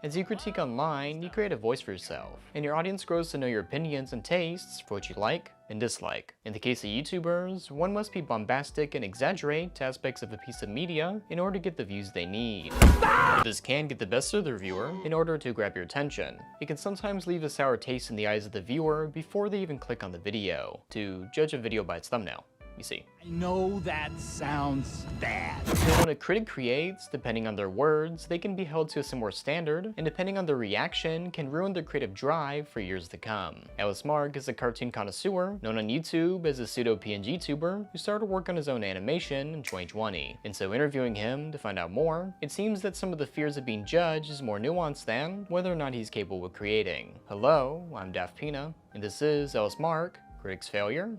As you critique online, you create a voice for yourself, and your audience grows to know your opinions and tastes for what you like and dislike. In the case of YouTubers, one must be bombastic and exaggerate aspects of a piece of media in order to get the views they need. This can get the best of the viewer in order to grab your attention. It can sometimes leave a sour taste in the eyes of the viewer before they even click on the video, to judge a video by its thumbnail. You see. I know that sounds bad. So when a critic creates, depending on their words, they can be held to a similar standard, and depending on their reaction, can ruin their creative drive for years to come. Ellis Mark is a cartoon connoisseur, known on YouTube as a pseudo-PNG tuber, who started work on his own animation in 2020. And so interviewing him to find out more, it seems that some of the fears of being judged is more nuanced than whether or not he's capable of creating. Hello, I'm DaftPina, and this is Ellis Mark, Critic's Failure.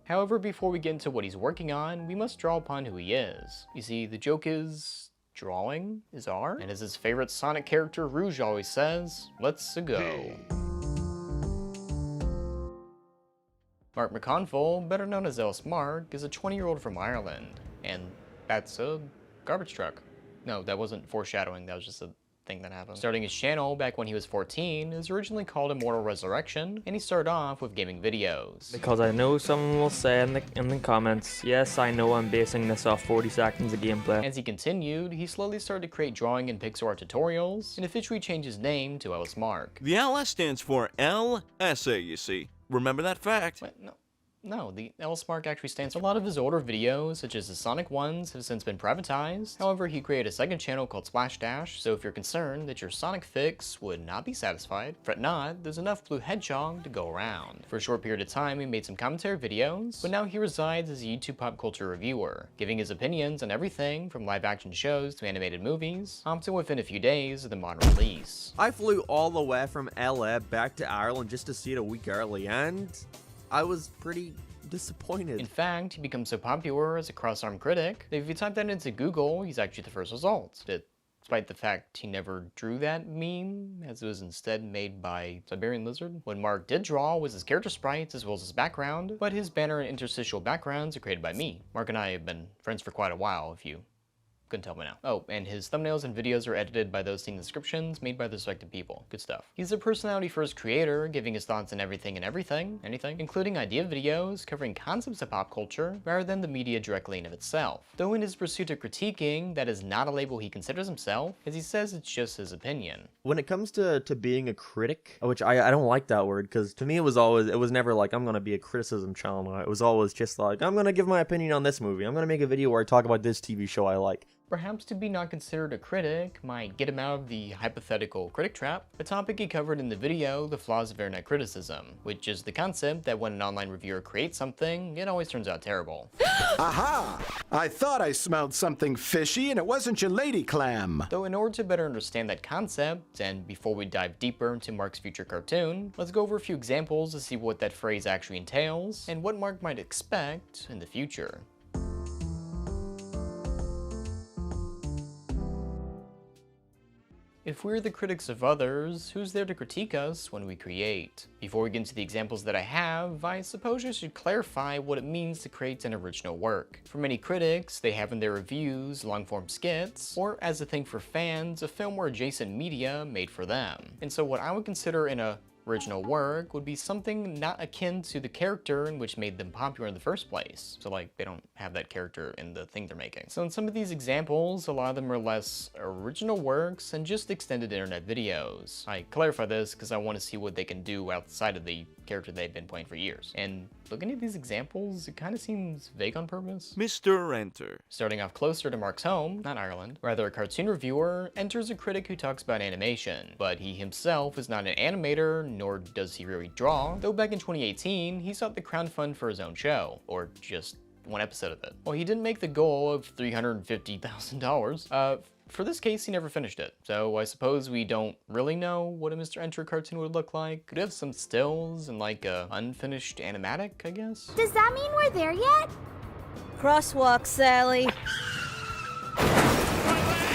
However, before we get into what he's working on, we must draw upon who he is. You see, the joke is, drawing is art, and as his favorite Sonic character Rouge always says, let's-a go. Mark McConville, better known as Ellis Mark, is a 20-year-old from Ireland, and that's a garbage truck. No, that wasn't foreshadowing, that was just a thing that happened. Starting his channel back when he was 14, it was originally called Immortal Resurrection, and he started off with gaming videos. Because I know someone will say in the comments, yes, I know I'm basing this off 40 seconds of gameplay. As he continued, he slowly started to create drawing and pixel art tutorials, and officially changed his name to Ellis Mark. The LS stands for LSA, you see. Remember that fact? Wait, no, the Ellis Mark actually stands for a lot of his older videos, such as the Sonic ones, have since been privatized. However, he created a second channel called Splash Dash, so if you're concerned that your Sonic fix would not be satisfied, fret not, there's enough Blue Hedgehog to go around. For a short period of time, he made some commentary videos, but now he resides as a YouTube pop culture reviewer, giving his opinions on everything from live action shows to animated movies, often within a few days of the modern release. I flew all the way from LA back to Ireland just to see it a week early, and I was pretty disappointed. In fact, he becomes so popular as a cross-armed critic that if you type that into Google, he's actually the first result. Despite the fact he never drew that meme, as it was instead made by Siberian Lizard. What Mark did draw was his character sprites as well as his background, but his banner and interstitial backgrounds are created by me. Mark and I have been friends for quite a while, if you couldn't tell me now. Oh, and his thumbnails and videos are edited by those seeing the descriptions made by the respective people. Good stuff. He's a personality-first creator, giving his thoughts on everything and anything, including idea videos covering concepts of pop culture rather than the media directly in of itself. Though in his pursuit of critiquing, that is not a label he considers himself, as he says it's just his opinion. When it comes to being a critic, which I don't like that word, because to me it was never like, I'm gonna be a criticism channel. It was always just like, I'm gonna give my opinion on this movie. I'm gonna make a video where I talk about this TV show I like. Perhaps to be not considered a critic might get him out of the hypothetical critic trap, a topic he covered in the video, The Flaws of Internet Criticism, which is the concept that when an online reviewer creates something, it always turns out terrible. Aha! I thought I smelled something fishy and it wasn't your lady clam. Though in order to better understand that concept, and before we dive deeper into Mark's future cartoon, let's go over a few examples to see what that phrase actually entails, and what Mark might expect in the future. If we're the critics of others, who's there to critique us when we create? Before we get into the examples that I have, I suppose I should clarify what it means to create an original work. For many critics, they have in their reviews long-form skits, or as a thing for fans, a film or adjacent media made for them. And so what I would consider an original work would be something not akin to the character in which made them popular in the first place. So like, they don't have that character in the thing they're making. So in some of these examples, a lot of them are less original works and just extended internet videos. I clarify this because I want to see what they can do outside of the character they've been playing for years. And looking at these examples, it kind of seems vague on purpose. Mr. Enter. Starting off closer to Mark's home, not Ireland, rather a cartoon reviewer, enters a critic who talks about animation, but he himself is not an animator, nor does he really draw, though back in 2018, he sought the crowdfund for his own show, or just one episode of it. Well, he didn't make the goal of $350,000. For this case, he never finished it, so I suppose we don't really know what a Mr. Enter cartoon would look like. Could have some stills and like a unfinished animatic, I guess? Does that mean we're there yet? Crosswalk, Sally.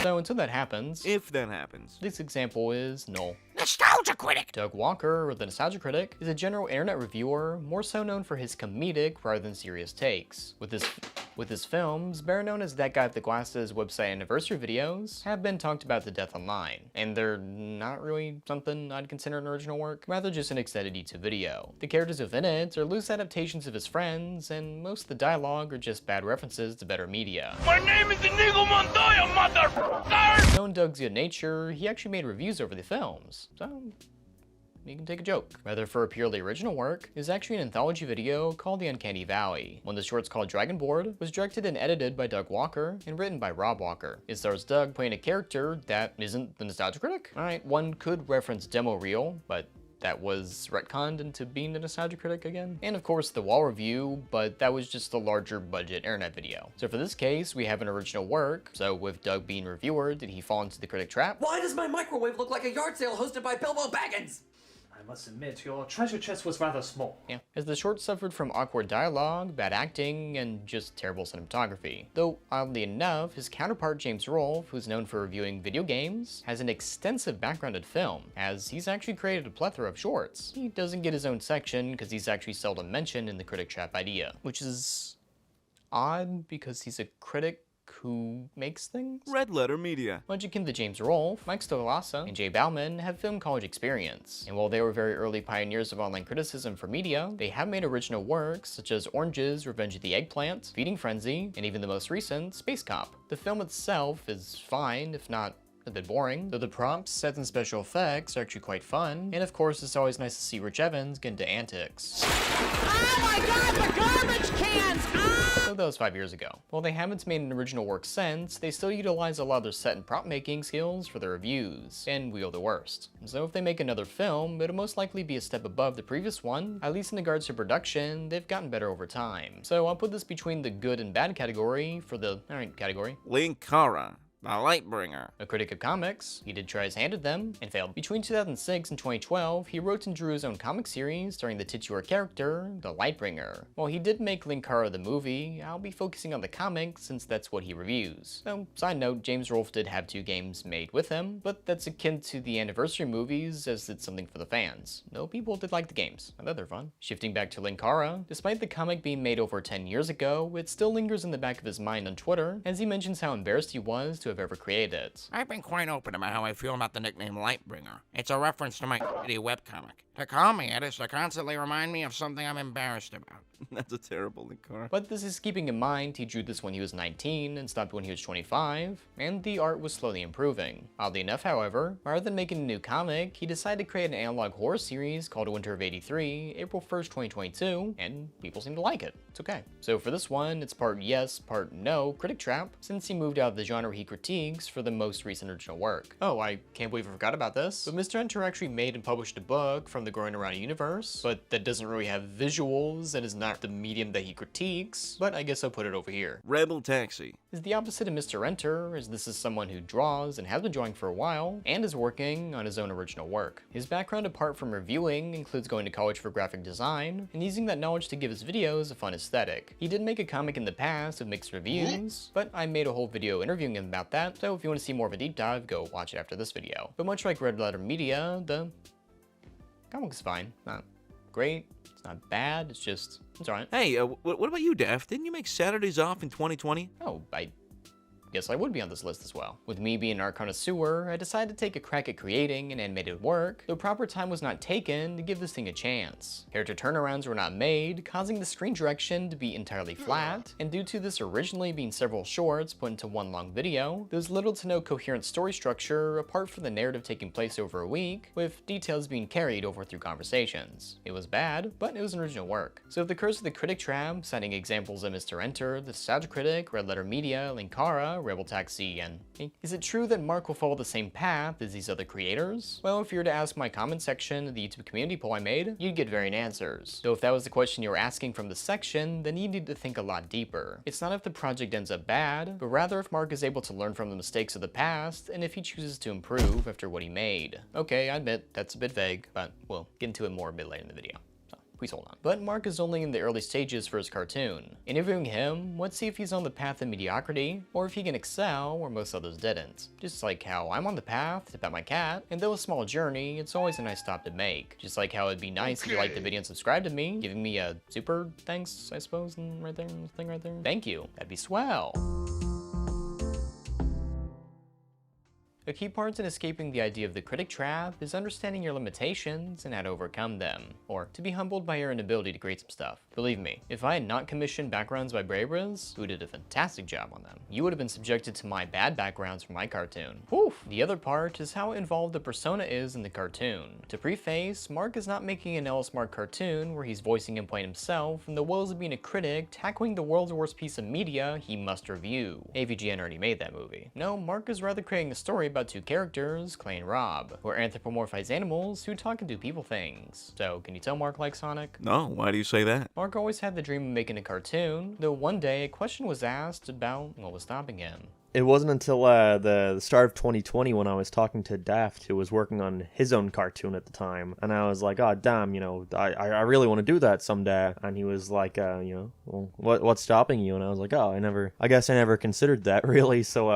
So until that happens, If that happens. this example is null. Nostalgia Critic! Doug Walker, or the Nostalgia Critic, is a general internet reviewer, more so known for his comedic rather than serious takes. With his With his films, better known as That Guy with the Glasses website anniversary videos, have been talked about to death online, and they're not really something I'd consider an original work, rather just an extended YouTube video. The characters within it are loose adaptations of his friends, and most of the dialogue are just bad references to better media. My name is Inigo Montoya, motherfucker! Knowing Doug's good nature, he actually made reviews over the films, so you can take a joke. Rather, for a purely original work, is actually an anthology video called The Uncanny Valley. One of the shorts, called Dragonboard, was directed and edited by Doug Walker and written by Rob Walker. It stars Doug playing a character that isn't the Nostalgia Critic. Alright, one could reference Demo Reel, but that was retconned into being the Nostalgia Critic again. And of course the wall review, but that was just a larger budget internet video. So for this case, we have an original work. So with Doug being reviewer, did he fall into the critic trap? Why does my microwave look like a yard sale hosted by Bilbo Baggins? I must admit, your treasure chest was rather small. Yeah, as the short suffered from awkward dialogue, bad acting, and just terrible cinematography. Though, oddly enough, his counterpart James Rolfe, who's known for reviewing video games, has an extensive background in film, as he's actually created a plethora of shorts. He doesn't get his own section because he's actually seldom mentioned in the critic trap idea, which is odd because he's a critic who makes things? Red Letter Media. Much akin to James Rolfe, Mike Stolasa and Jay Bauman have film college experience, and while they were very early pioneers of online criticism for media, they have made original works such as Orange's Revenge of the Eggplant, Feeding Frenzy, and even the most recent, Space Cop. The film itself is fine, if not a bit boring, though the prompts, sets, and special effects are actually quite fun, and of course it's always nice to see Rich Evans get into antics. Oh my god, the garbage cans! Though that was 5 years ago. While they haven't made an original work since, they still utilize a lot of their set and prop making skills for their reviews, and wheel the worst. So if they make another film, it'll most likely be a step above the previous one, at least in regards to production. They've gotten better over time. So I'll put this between the good and bad category for the alright category. Linkara, the Lightbringer. A critic of comics, he did try his hand at them, and failed. Between 2006 and 2012, he wrote and drew his own comic series starring the titular character, the Lightbringer. While he did make Linkara the movie, I'll be focusing on the comics since that's what he reviews. So, side note, James Rolfe did have 2 games made with him, but that's akin to the anniversary movies as it's something for the fans. Though people did like the games. I thought they're fun. Shifting back to Linkara, despite the comic being made over 10 years ago, it still lingers in the back of his mind on Twitter, as he mentions how embarrassed he was to have ever created it. I've been quite open about how I feel about the nickname Lightbringer. It's a reference to my shitty webcomic. To call me it is to constantly remind me of something I'm embarrassed about. That's a terrible Linkara. But this is keeping in mind he drew this when he was 19 and stopped when he was 25, and the art was slowly improving. Oddly enough, however, rather than making a new comic, he decided to create an analog horror series called Winter of '83, April 1st, 2022, and people seem to like it. It's okay. So for this one, it's part yes, part no critic trap, since he moved out of the genre he critiques for the most recent original work. Oh, I can't believe I forgot about this, but Mr. Enter actually made and published a book from the Growing Around universe, but that doesn't really have visuals and is not the medium that he critiques, but I guess I'll put it over here. Rebel Taxi Is the opposite of Mr. Enter, as this is someone who draws and has been drawing for a while, and is working on his own original work. His background apart from reviewing includes going to college for graphic design, and using that knowledge to give his videos a fun aesthetic. He did make a comic in the past with mixed reviews, but I made a whole video interviewing him about that, so if you want to see more of a deep dive, go watch it after this video. But much like Red Letter Media, the comic's fine. Not great, it's not bad, it's alright. Hey, what about you, Daph? Didn't you make Saturdays off in 2020? Oh, I guess I would be on this list as well. With me being an art connoisseur, I decided to take a crack at creating an animated work, though proper time was not taken to give this thing a chance. Character turnarounds were not made, causing the screen direction to be entirely flat, and due to this originally being several shorts put into one long video, there's little to no coherent story structure apart from the narrative taking place over a week, with details being carried over through conversations. It was bad, but it was an original work. So the curse of the critic trap, citing examples of Mr. Enter, the Nostalgia Critic, Red Letter Media, Linkara, Rebel Taxi, and is it true that Mark will follow the same path as these other creators? Well, if you were to ask my comment section of the YouTube community poll I made, you'd get varying answers. Though if that was the question you were asking from the section, then you need to think a lot deeper. It's not if the project ends up bad, but rather if Mark is able to learn from the mistakes of the past, and if he chooses to improve after what he made. Okay, I admit that's a bit vague, but we'll get into it more a bit later in the video. please hold on. But Mark is only in the early stages for his cartoon. Interviewing him, let's see if he's on the path of mediocrity, or if he can excel where most others didn't. Just like how I'm on the path to pet my cat, and though a small journey, it's always a nice stop to make. Just like how it'd be nice if you liked the video and subscribed to me, giving me a super thanks, I suppose, and right there, thing right there. Thank you, that'd be swell. A key part in escaping the idea of the critic trap is understanding your limitations and how to overcome them, or to be humbled by your inability to create some stuff. Believe me, if I had not commissioned backgrounds by Bravers, who did a fantastic job on them, you would have been subjected to my bad backgrounds for my cartoon. Whew! The other part is how involved the persona is in the cartoon. To preface, Mark is not making an Ellis Mark cartoon where he's voicing and playing himself, and the woes of being a critic tackling the world's worst piece of media he must review. AVGN already made that movie. No, Mark is rather creating a story about two characters, Clay and Rob, who are anthropomorphized animals who talk and do people things. So, can you tell Mark likes Sonic? No, why do you say that? Mark always had the dream of making a cartoon, though one day a question was asked about what was stopping him. It wasn't until the start of 2020 when I was talking to Daft, who was working on his own cartoon at the time, and I was like, oh damn, you know, I really want to do that someday. And he was like, you know, well, what's stopping you? And I was like, oh, I guess I never considered that really. So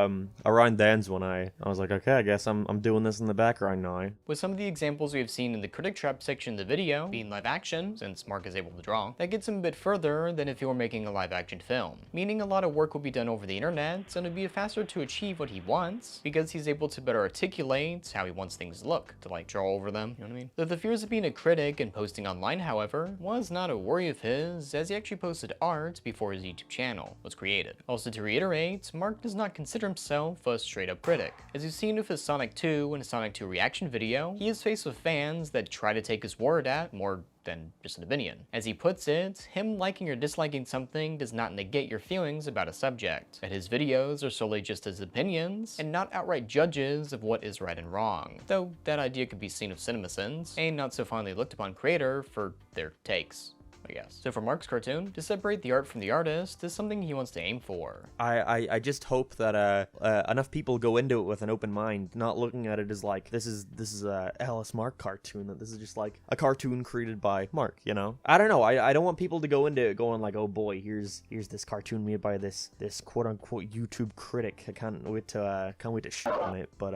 around then's when I was like, okay, I guess I'm doing this in the background now. With some of the examples we have seen in the critic trap section of the video being live action, since Mark is able to draw, that gets him a bit further than if he were making a live action film, meaning a lot of work will be done over the internet, and it'd be faster to achieve what he wants because he's able to better articulate how he wants things to look, to like draw over them, you know what I mean? The fears of being a critic and posting online, however, was not a worry of his, as he actually posted art before his YouTube channel was created. Also, to reiterate, Mark does not consider himself a straight up critic. As you've seen with his Sonic 2 and his Sonic 2 reaction video, he is faced with fans that try to take his word at more than just an opinion. As he puts it, him liking or disliking something does not negate your feelings about a subject, that his videos are solely just his opinions, and not outright judges of what is right and wrong. Though that idea could be seen of CinemaSins, a not so fondly looked upon creator for their takes, I guess. So for Mark's cartoon, to separate the art from the artist is something he wants to aim for. I just hope that enough people go into it with an open mind, not looking at it as like this is a Alice Mark cartoon, that this is just like a cartoon created by Mark, you know? I don't know. I don't want people to go into it going like, oh boy, here's this cartoon made by this quote unquote YouTube critic. I can't wait to shit on it. But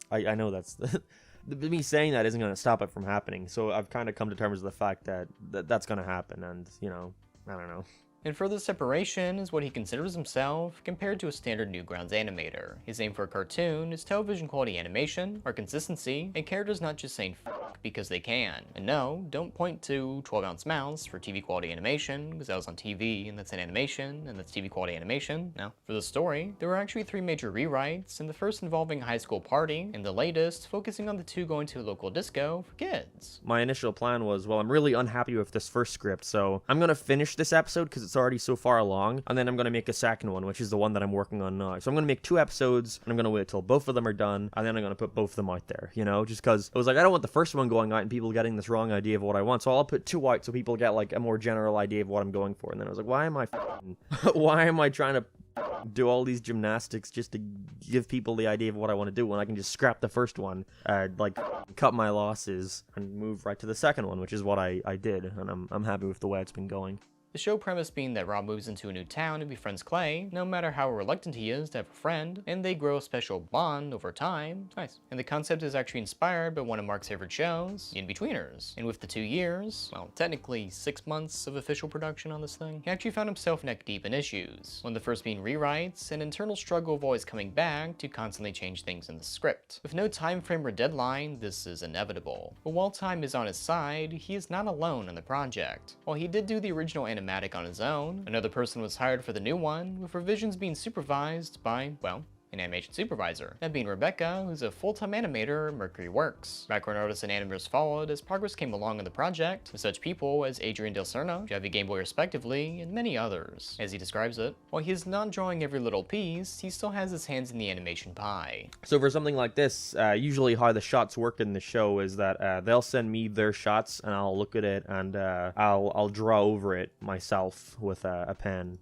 I know that's me saying that isn't going to stop it from happening. So I've kind of come to terms with the fact that that's going to happen, and you know, I don't know. And further separation is what he considers himself compared to a standard Newgrounds animator. His aim for a cartoon is television quality animation, or consistency, and characters not just saying fuck because they can. And no, don't point to 12-ounce mouse for TV quality animation, because that was on TV, and that's an animation, and that's TV quality animation. No. For the story, there were actually 3 major rewrites, and the first involving a high school party, and the latest focusing on the 2 going to a local disco for kids. My initial plan was, well, I'm really unhappy with this first script, so I'm going to finish this episode because it's already so far along, and then I'm going to make a second one, which is the one that I'm working on now. So I'm going to make 2 episodes, and I'm going to wait till both of them are done, and then I'm going to put both of them out there, you know, just because it was like, I don't want the first one going out and people getting this wrong idea of what I want, so I'll put 2 out so people get like a more general idea of what I'm going for. And then I was like, why am I trying to do all these gymnastics just to give people the idea of what I want to do when I can just scrap the first one, like cut my losses and move right to the second one, which is what I did, and I'm happy with the way it's been going. The show premise being that Rob moves into a new town and befriends Clay, no matter how reluctant he is to have a friend, and they grow a special bond over time. Nice. And the concept is actually inspired by one of Mark's favorite shows, In-Betweeners. And with the 2 years, well, technically 6 months of official production on this thing, he actually found himself neck deep in issues. One of the first being rewrites, an internal struggle of always coming back to constantly change things in the script. With no time frame or deadline, this is inevitable. But while time is on his side, he is not alone on the project. While he did do the original animatic on his own, another person was hired for the new one, with revisions being supervised by, well, an animation supervisor, that being Rebecca, who's a full-time animator at Mercury Works. Background artists and animators followed as progress came along in the project, with such people as Adrian Del Serna, Javi Game Boy respectively, and many others. As he describes it, while he is not drawing every little piece, he still has his hands in the animation pie. So for something like this, usually how the shots work in the show is that they'll send me their shots, and I'll look at it, and I'll draw over it myself with a pen,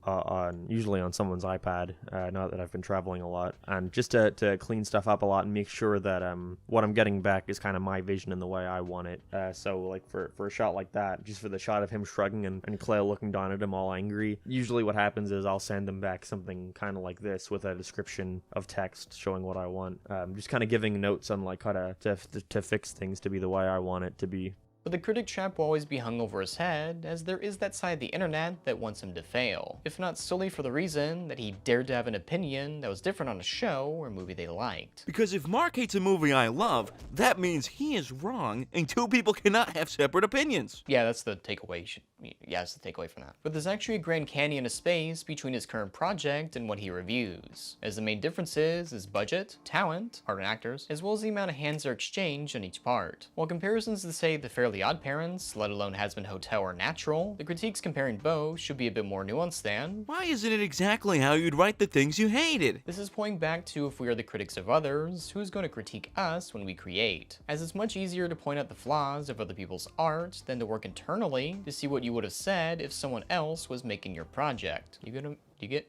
usually on someone's iPad, now that I've been traveling a lot. and just to clean stuff up a lot and make sure that what I'm getting back is kind of my vision and the way I want it. So like for a shot like that, just for the shot of him shrugging and Claire looking down at him all angry, usually what happens is I'll send him back something kind of like this with a description of text showing what I want. Just kind of giving notes on like how to fix things to be the way I want it to be. But the critic trap will always be hung over his head, as there is that side of the internet that wants him to fail, if not solely for the reason that he dared to have an opinion that was different on a show or movie they liked. Because if Mark hates a movie I love, that means he is wrong, and two people cannot have separate opinions. Yeah, that's the takeaway. Yeah, that's the takeaway from that. But there's actually a Grand Canyon of space between his current project and what he reviews, as the main difference is budget, talent, art and actors, as well as the amount of hands are exchanged on each part. While comparisons to say The Fairly Odd Parents, let alone Hazbin Hotel or Natural, the critiques comparing both should be a bit more nuanced than, Why isn't it exactly how you'd write the things you hated? this is pointing back to if we are the critics of others, who's going to critique us when we create, as it's much easier to point out the flaws of other people's art than to work internally to see what you would have said if someone else was making your project. Do you get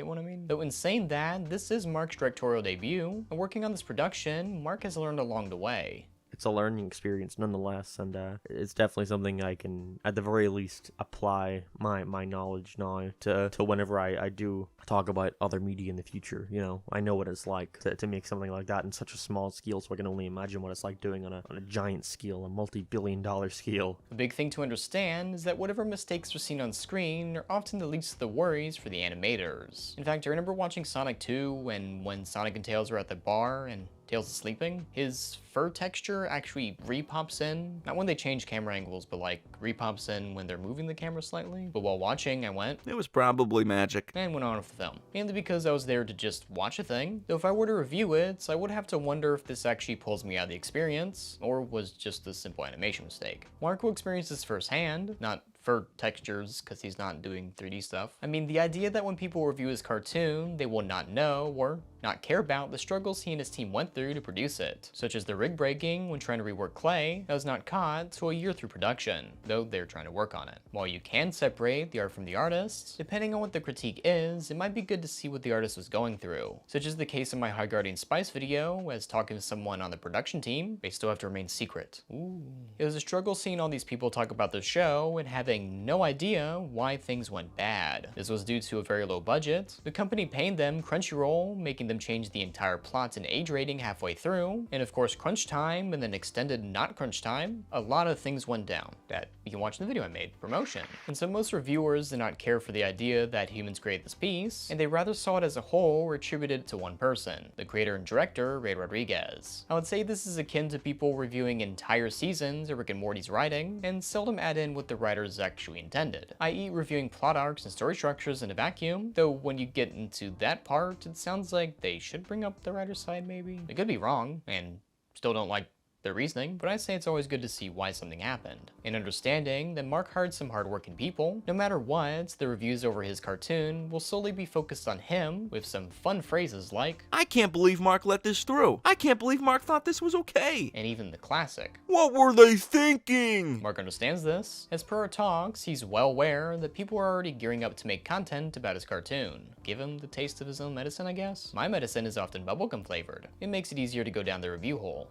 what I mean? Though in saying that, this is Mark's directorial debut, and working on this production, Mark has learned along the way. It's a learning experience nonetheless, and it's definitely something I can, at the very least, apply my knowledge now to whenever I do talk about other media in the future. You know, I know what it's like to make something like that in such a small scale, so I can only imagine what it's like doing on a giant scale, a multi-billion-dollar scale. The big thing to understand is that whatever mistakes are seen on screen are often the least of the worries for the animators. In fact, I remember watching Sonic 2 and when Sonic and Tails were at the bar and Tails is sleeping, his fur texture actually re-pops in. Not when they change camera angles, but like re-pops in when they're moving the camera slightly. But while watching, I went, It was probably magic. and went on with the film. Mainly because I was there to just watch a thing. Though if I were to review it, I would have to wonder if this actually pulls me out of the experience, or was just a simple animation mistake. Mark will experience this firsthand, not fur textures, because he's not doing 3D stuff. I mean, the idea that when people review his cartoon, they will not know, or not care about, the struggles he and his team went through to produce it, such as the rig breaking when trying to rework clay that was not caught till a year through production, though they're trying to work on it. While you can separate the art from the artist, depending on what the critique is, it might be good to see what the artist was going through, such as the case in my High Guardian Spice video, as talking to someone on the production team, they still have to remain secret. Ooh. It was a struggle seeing all these people talk about the show and having no idea why things went bad. This was due to a very low budget, the company paying them Crunchyroll, making them change the entire plot and age rating halfway through, and of course crunch time and then extended not crunch time. A lot of things went down that you can watch in the video I made, promotion. And so most reviewers did not care for the idea that humans create this piece, and they rather saw it as a whole or attributed it to one person, the creator and director, Ray Rodriguez. I would say this is akin to people reviewing entire seasons of Rick and Morty's writing, and seldom add in what the writers actually intended, i.e. reviewing plot arcs and story structures in a vacuum, though when you get into that part, it sounds like they should bring up the writer's side maybe. They could be wrong, and still don't like their reasoning, but I say it's always good to see why something happened. And understanding that Mark hired some hardworking people, no matter what, the reviews over his cartoon will solely be focused on him, with some fun phrases like, I can't believe Mark let this through. I can't believe Mark thought this was okay. and even the classic, What were they thinking? Mark understands this. As per our talks, he's well aware that people are already gearing up to make content about his cartoon. Give him the taste of his own medicine, I guess? My medicine is often bubblegum flavored. It makes it easier to go down the review hole.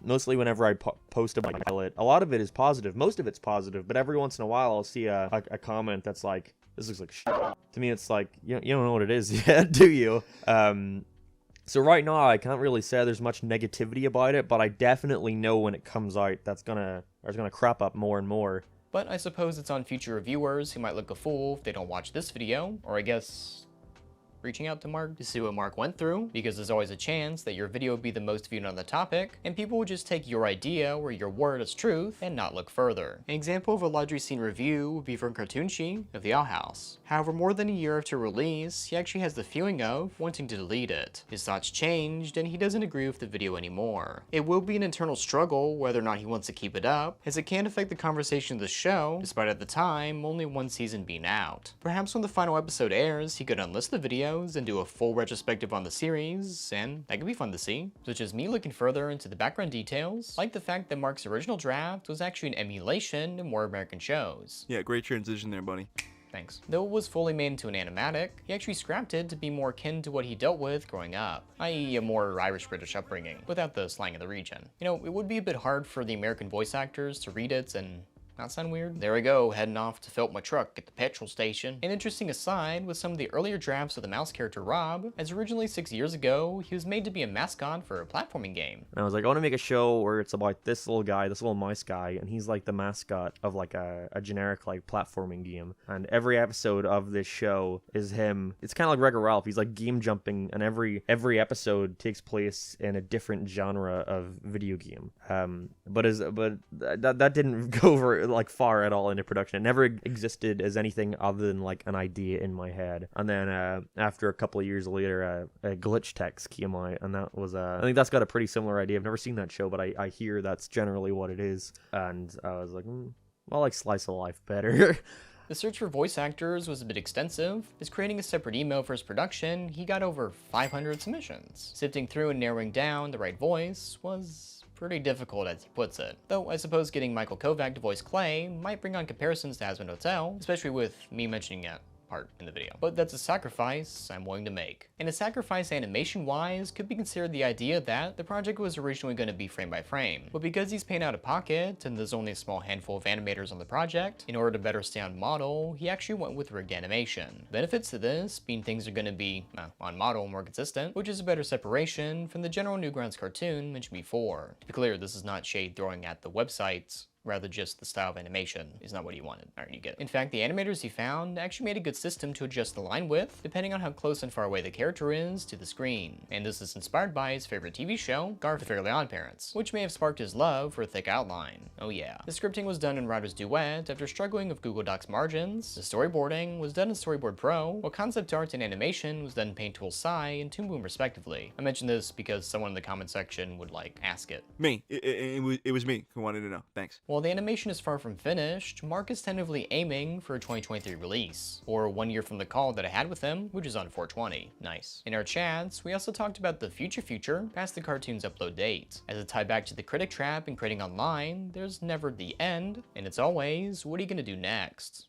Mostly whenever I post about it, a lot of it is positive. Most of it's positive, but every once in a while I'll see a comment that's like, this looks like shit. To me, it's like, you don't know what it is yet, do you? So right now, I can't really say there's much negativity about it, but I definitely know when it comes out, it's gonna crop up more and more. But I suppose it's on future reviewers who might look a fool if they don't watch this video, or I guess reaching out to Mark to see what Mark went through, because there's always a chance that your video would be the most viewed on the topic, and people would just take your idea or your word as truth and not look further. An example of a laundry scene review would be from Cartoonchi of the Owl House. However, more than a year after release, he actually has the feeling of wanting to delete it. His thoughts changed, and he doesn't agree with the video anymore. It will be an internal struggle whether or not he wants to keep it up, as it can affect the conversation of the show, despite at the time only one season being out. Perhaps when the final episode airs, he could unlist the video and do a full retrospective on the series, and that could be fun to see. Such as me looking further into the background details, like the fact that Mark's original draft was actually an emulation of more American shows. Yeah, great transition there, buddy. Thanks. Though it was fully made into an animatic, he actually scrapped it to be more akin to what he dealt with growing up, i.e. a more Irish-British upbringing, without the slang of the region. You know, it would be a bit hard for the American voice actors to read it and not sound weird? There I go, heading off to fill up my truck at the petrol station. An interesting aside was some of the earlier drafts of the mouse character Rob, as originally 6 years ago, he was made to be a mascot for a platforming game. And I was like, I want to make a show where it's about this little guy, this little mouse guy, and he's like the mascot of like a generic like platforming game. And every episode of this show is him. It's kind of like Wreck-It Ralph. He's like game jumping, and every episode takes place in a different genre of video game. But that didn't go over like far at all into production. It never existed as anything other than like an idea in my head. And then after a couple of years later, a glitch text came out, and that was I think that's got a pretty similar idea. I've never seen that show, but I hear that's generally what it is. And I was like, I like Slice of Life better. The search for voice actors was a bit extensive, as creating a separate email for his production, he got over 500 submissions. Sifting through and narrowing down the right voice was pretty difficult, as he puts it. Though I suppose getting Michael Kovac to voice Clay might bring on comparisons to Hazbin Hotel, especially with me mentioning that part in the video. But that's a sacrifice I'm willing to make. And a sacrifice animation-wise could be considered the idea that the project was originally going to be frame by frame. But because he's paying out of pocket and there's only a small handful of animators on the project, in order to better stay on model, he actually went with rigged animation. Benefits to this being things are going to be on model more consistent, which is a better separation from the general Newgrounds cartoon mentioned before. To be clear, this is not shade throwing at the websites, rather just the style of animation is not what he wanted. Alright, you get it. In fact, the animators he found actually made a good system to adjust the line width, depending on how close and far away the character is to the screen. And this is inspired by his favorite TV show, Garth the Fairly OddParents, which may have sparked his love for a thick outline. Oh yeah. The scripting was done in Writer's Duet after struggling with Google Docs margins, the storyboarding was done in Storyboard Pro, while concept art and animation was done in Paint Tool Sai and Toon Boom respectively. I mention this because someone in the comment section would like ask it. Me. It was me who wanted to know. Thanks. While the animation is far from finished, Mark is tentatively aiming for a 2023 release, or 1 year from the call that I had with him, which is on 4/20. Nice. In our chats, we also talked about the future past the cartoon's upload date. As a tie back to the Critic trap and creating online, there's never the end, and it's always, what are you gonna do next?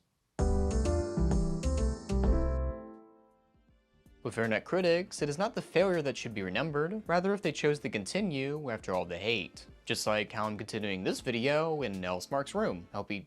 With Internet critics, it is not the failure that should be remembered, rather if they chose to continue after all the hate. Just like how I'm continuing this video in Nels Mark's room. I hope he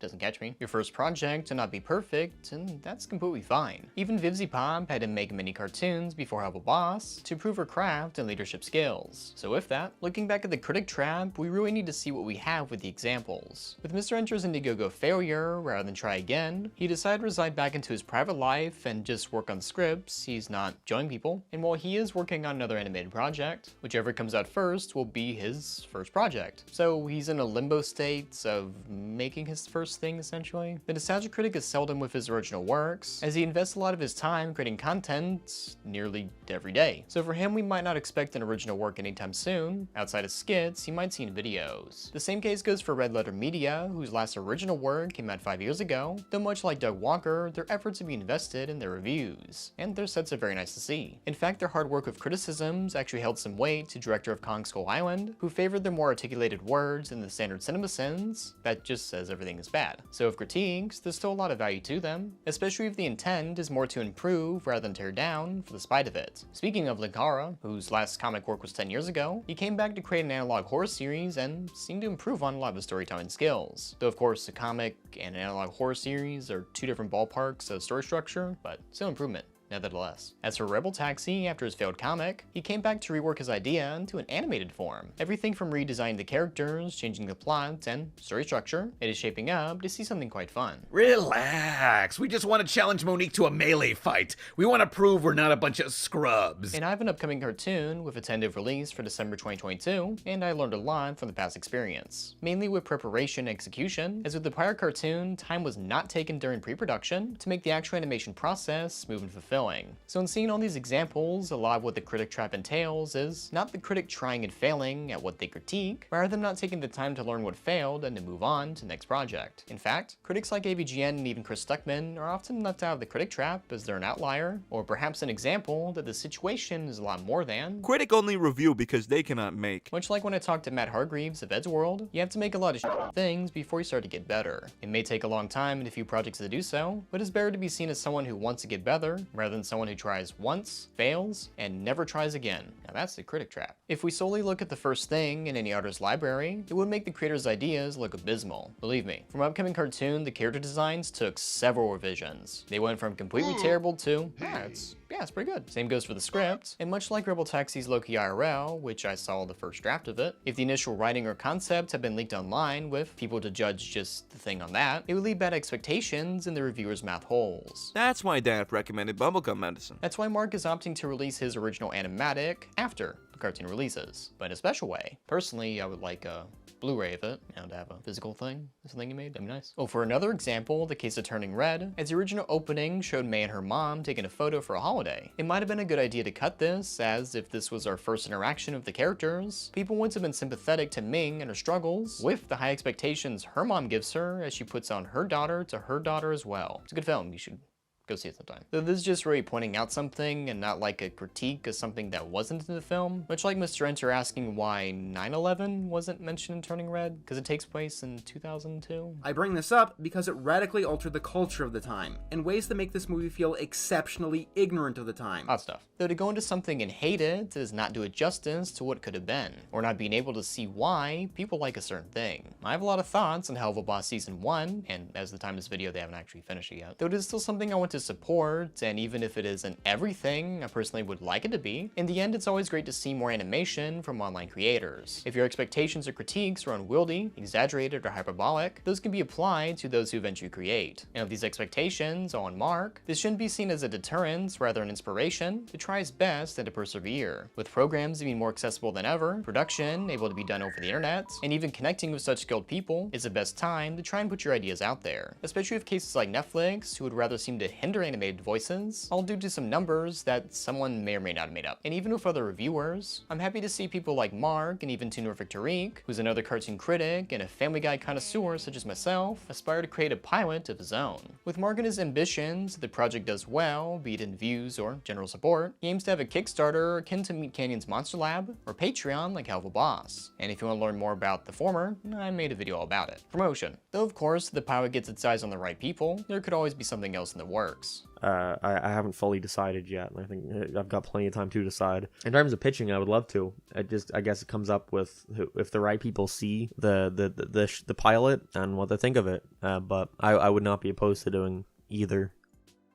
doesn't catch me. Your first project to not be perfect, and that's completely fine. Even Vivzy Pop had to make many cartoons before Help a Boss to prove her craft and leadership skills. So with that, looking back at the Critic trap, we really need to see what we have with the examples. With Mr. Enter's Indiegogo failure, rather than try again, he decided to reside back into his private life and just work on scripts. He's not showing people. And while he is working on another animated project, whichever comes out first will be his first project. So he's in a limbo state of making his first thing, essentially. The Nostalgia Critic is seldom with his original works, as he invests a lot of his time creating content nearly every day. So for him, we might not expect an original work anytime soon. Outside of skits, you might see in videos. The same case goes for Red Letter Media, whose last original work came out 5 years ago, though much like Doug Walker, their efforts have been invested in their reviews, and their sets are very nice to see. In fact, their hard work with criticisms actually held some weight to director of Kong Skull Island, who favored their more articulated words in the standard CinemaSins that just says everything is bad. So if critiques, there's still a lot of value to them, especially if the intent is more to improve rather than tear down for the spite of it. Speaking of Linkara, whose last comic work was 10 years ago, he came back to create an analog horror series and seemed to improve on a lot of his storytelling skills. Though of course a comic and an analog horror series are two different ballparks of story structure, but still improvement. Nevertheless. As for Rebel Taxi, after his failed comic, he came back to rework his idea into an animated form. Everything from redesigning the characters, changing the plot, and story structure, it is shaping up to see something quite fun. Relax, we just want to challenge Monique to a melee fight. We want to prove we're not a bunch of scrubs. And I have an upcoming cartoon with a tentative release for December 2022, and I learned a lot from the past experience. Mainly with preparation and execution, as with the prior cartoon, time was not taken during pre-production to make the actual animation process smooth and fulfilling. going. So in seeing all these examples, a lot of what the critic trap entails is not the critic trying and failing at what they critique, rather than not taking the time to learn what failed and to move on to the next project. In fact, critics like AVGN and even Chris Stuckman are often left out of the critic trap as they're an outlier, or perhaps an example that the situation is a lot more than Critic only review because they cannot make. Much like when I talked to Matt Hargreaves of Ed's World, you have to make a lot of things before you start to get better. It may take a long time and a few projects to do so, but it's better to be seen as someone who wants to get better, rather than someone who tries once, fails, and never tries again. Now that's the critic trap. If we solely look at the first thing in any artist's library, it would make the creator's ideas look abysmal. Believe me, from upcoming cartoon, the character designs took several revisions. They went from completely terrible to, it's pretty good. Same goes for the script, and much like Rebel Taxi's Loki IRL, which I saw the first draft of it, if the initial writing or concept had been leaked online with people to judge just the thing on that, it would leave bad expectations in the reviewer's mouth holes. That's why Dad recommended bubblegum medicine. That's why Mark is opting to release his original animatic after the cartoon releases, but in a special way. Personally, I would like a Blu-ray of it, to have a physical thing. Something you made, that'd be nice. Oh, for another example, the case of Turning Red, as the original opening showed May and her mom taking a photo for a holiday. It might have been a good idea to cut this, as if this was our first interaction of the characters, people would have been sympathetic to Ming and her struggles, with the high expectations her mom gives her as she puts on her daughter to her daughter as well. It's a good film, you should go see it sometime. So this is just really pointing out something and not like a critique of something that wasn't in the film. Much like Mr. Enter asking why 9/11 wasn't mentioned in Turning Red, because it takes place in 2002. I bring this up because it radically altered the culture of the time, in ways that make this movie feel exceptionally ignorant of the time. Odd stuff. Though to go into something and hate it does not do it justice to what could have been, or not being able to see why people like a certain thing. I have a lot of thoughts on Hell of a Boss Season 1, and as the time of this video they haven't actually finished it yet. Though it is still something I want to support, and even if it isn't everything I personally would like it to be, in the end it's always great to see more animation from online creators. If your expectations or critiques are unwieldy, exaggerated, or hyperbolic, those can be applied to those who eventually create. And if these expectations are on Mark, this shouldn't be seen as a deterrent, rather an inspiration to try his best and to persevere. With programs being more accessible than ever, production able to be done over the internet, and even connecting with such skilled people is the best time to try and put your ideas out there. Especially with cases like Netflix, who would rather seem to hinder animated voices, all due to some numbers that someone may or may not have made up. And even with other reviewers, I'm happy to see people like Mark and even Tunor Victorique, who's another cartoon critic and a Family Guy connoisseur such as myself, aspire to create a pilot of his own. With Mark and his ambitions, the project does well, be it in views or general support. He aims to have a Kickstarter akin to Meat Canyon's Monster Lab, or Patreon like Hell of a Boss. And if you want to learn more about the former, I made a video all about it. Promotion. Though of course, the pilot gets its eyes on the right people, there could always be something else in the works. I haven't fully decided yet. I think I've got plenty of time to decide. In terms of pitching, I would love to. I guess it comes up with if the right people see the pilot and what they think of it. But I would not be opposed to doing either.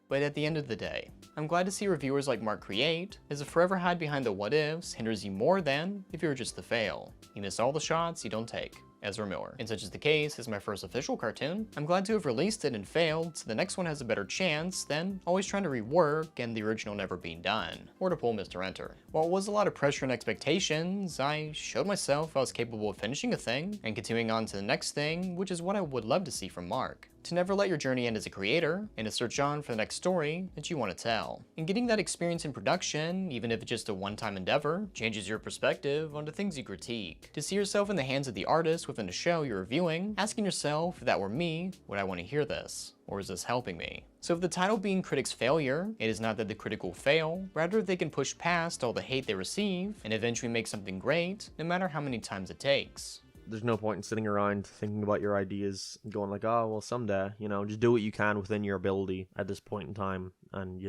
But at the end of the day, I'm glad to see reviewers like Mark create, as a forever hide behind the what ifs hinders you more than if you were just to fail. You miss all the shots you don't take. Ezra Miller. And such is the case as my first official cartoon, I'm glad to have released it and failed, so the next one has a better chance than always trying to rework and the original never being done, or to pull Mr. Enter. While it was a lot of pressure and expectations, I showed myself I was capable of finishing a thing and continuing on to the next thing, which is what I would love to see from Mark. To never let your journey end as a creator, and to search on for the next story that you want to tell. And getting that experience in production, even if it's just a one-time endeavor, changes your perspective on the things you critique. To see yourself in the hands of the artist within a show you're reviewing, asking yourself, if that were me, would I want to hear this? Or is this helping me? So if the title being Critic's Failure, it is not that the critic will fail, rather they can push past all the hate they receive, and eventually make something great, no matter how many times it takes. There's no point in sitting around thinking about your ideas and going like, oh, well, someday, just do what you can within your ability at this point in time. And,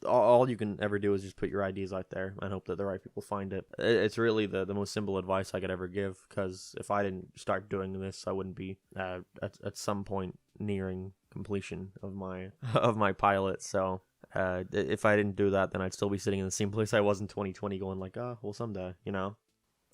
all you can ever do is just put your ideas out there and hope that the right people find it. It's really the most simple advice I could ever give, because if I didn't start doing this, I wouldn't be at some point nearing completion of my pilot. So if I didn't do that, then I'd still be sitting in the same place I was in 2020 going like, oh, well, someday,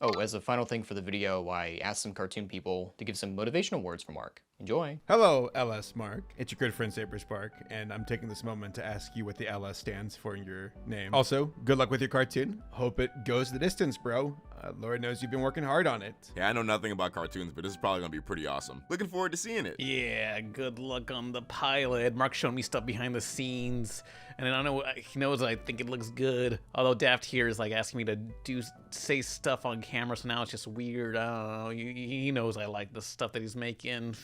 Oh, as a final thing for the video, I asked some cartoon people to give some motivational words for Mark. Enjoy. Hello, LS Mark. It's your good friend Saberspark, and I'm taking this moment to ask you what the LS stands for in your name. Also, good luck with your cartoon. Hope it goes the distance, bro. Lord knows you've been working hard on it. Yeah, I know nothing about cartoons, but this is probably gonna be pretty awesome. Looking forward to seeing it. Yeah, good luck on the pilot. Mark's showing me stuff behind the scenes, and I know he knows I think it looks good. Although Daft here is like asking me to say stuff on camera, so now it's just weird. I don't know. He knows I like the stuff that he's making.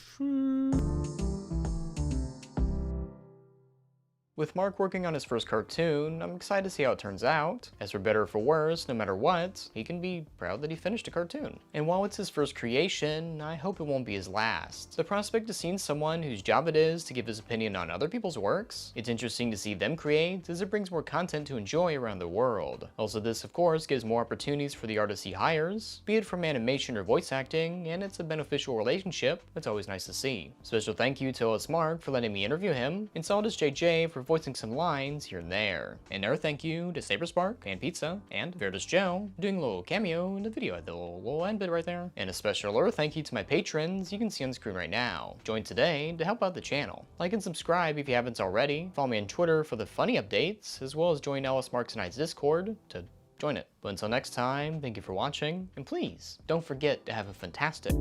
With Mark working on his first cartoon, I'm excited to see how it turns out. As for better or for worse, no matter what, he can be proud that he finished a cartoon. And while it's his first creation, I hope it won't be his last. The prospect of seeing someone whose job it is to give his opinion on other people's works, it's interesting to see them create as it brings more content to enjoy around the world. Also, this of course gives more opportunities for the artists he hires, be it from animation or voice acting, and it's a beneficial relationship that's always nice to see. Special thank you to LS Mark for letting me interview him, and Solidus JJ for voicing some lines here and there. And another thank you to Saberspark and Pizza and Verdus Joe doing a little cameo in the video at the little end bit right there. And a special alert thank you to my patrons you can see on the screen right now. Join today to help out the channel. Like and subscribe if you haven't already. Follow me on Twitter for the funny updates, as well as join LS Mark tonight's Discord to join it. But until next time, thank you for watching, and please don't forget to have a fantastic